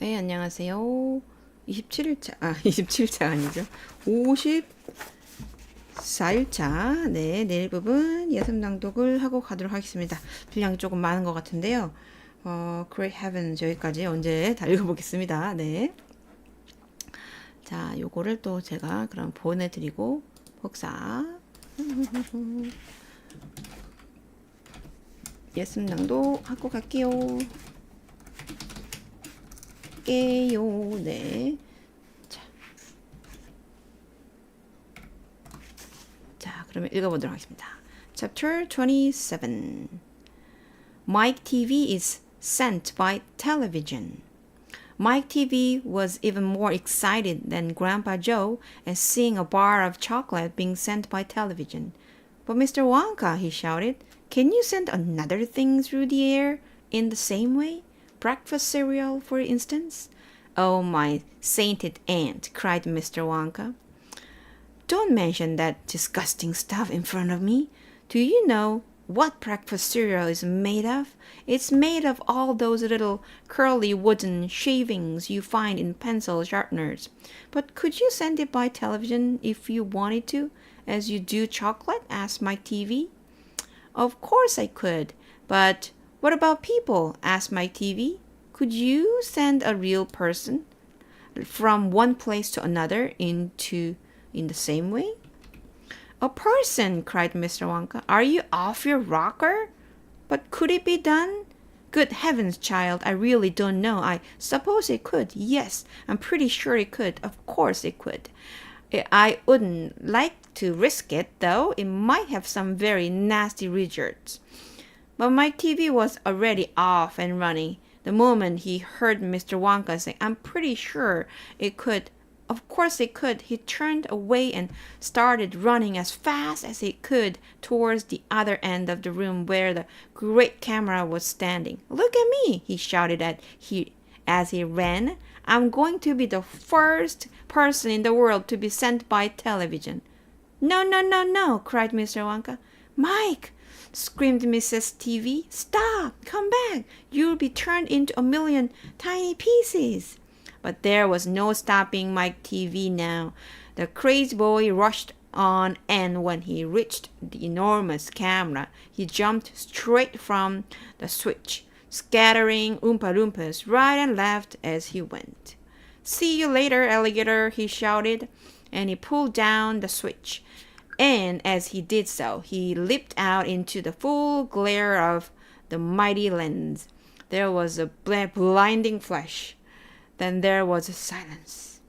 네, 안녕하세요. 27일차, 27일차 아니죠. 54일차, 네, 내일 부분 예습낭독을 하고 가도록 하겠습니다. 분량이 조금 많은 것 같은데요. Great Heavens, 여기까지 언제 다 읽어보겠습니다. 네. 자, 요거를 또 제가 그럼 보내드리고, 복사. 예습낭독 하고 갈게요. 네. 자, 그러면 읽어보도록 하겠습니다. Chapter 27. Mike TV is sent by television. Mike TV was even more excited than Grandpa Joe at seeing a bar of chocolate being sent by television. But Mr. Wonka, he shouted, can you send another thing through the air in the same way? Breakfast cereal, for instance? Oh, my sainted aunt, cried Mr. Wonka. Don't mention that disgusting stuff in front of me. Do you know what breakfast cereal is made of? It's made of all those little curly wooden shavings you find in pencil sharpeners. But could you send it by television if you wanted to, as you do chocolate? Asked Mike TV. Of course I could, but what about people? Asked Mike TV. Could you send a real person from one place to another in the same way? A person, cried Mr. Wonka. Are you off your rocker? But could it be done? Good heavens, child, I really don't know. I suppose it could. Yes, I'm pretty sure it could. Of course it could. I wouldn't like to risk it, though. It might have some very nasty results. But Mike TV was already off and running. The moment he heard Mr. Wonka say, I'm pretty sure it could. Of course it could. He turned away and started running as fast as he could towards the other end of the room where the great camera was standing. Look at me, he shouted as he ran. I'm going to be the first person in the world to be sent by television. No, no, no, no, cried Mr. Wonka. Mike, screamed Mrs. TV. Stop! Come back! You'll be turned into a million tiny pieces. But there was no stopping Mike TV now. The crazy boy rushed on, and when he reached the enormous camera, he jumped straight from the switch, scattering Oompa Loompas right and left as he went. See you later, alligator, he shouted, and he pulled down the switch. And as he did so, he leaped out into the full glare of the mighty lens. There was a blinding flash. Then there was a silence.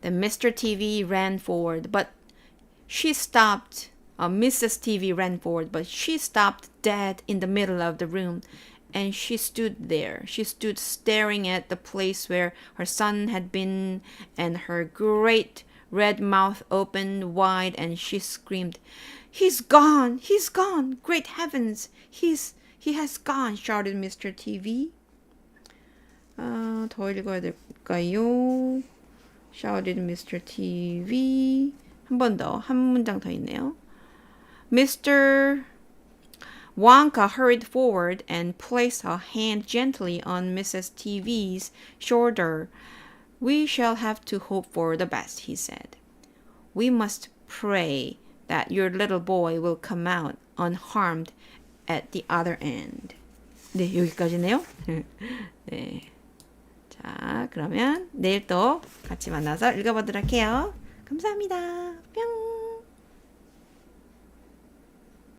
Then Mr. TV ran forward, but she stopped. Mrs. TV ran forward, but she stopped dead in the middle of the room. And she stood there. She stood staring at the place where her son had been, and her great red mouth opened wide, and she screamed, He's gone! He's gone! Great heavens! He has gone! shouted Mr. TV. 더 읽어야 될까요? shouted Mr. TV. 한 문장 더 있네요. Mr. Wonka hurried forward and placed a hand gently on Mrs. TV's shoulder. We shall have to hope for the best, he said. We must pray that your little boy will come out unharmed at the other end. 네, 여기까지네요. 네. 자, 그러면 내일 또 같이 만나서 읽어보도록 해요. 감사합니다. 뿅!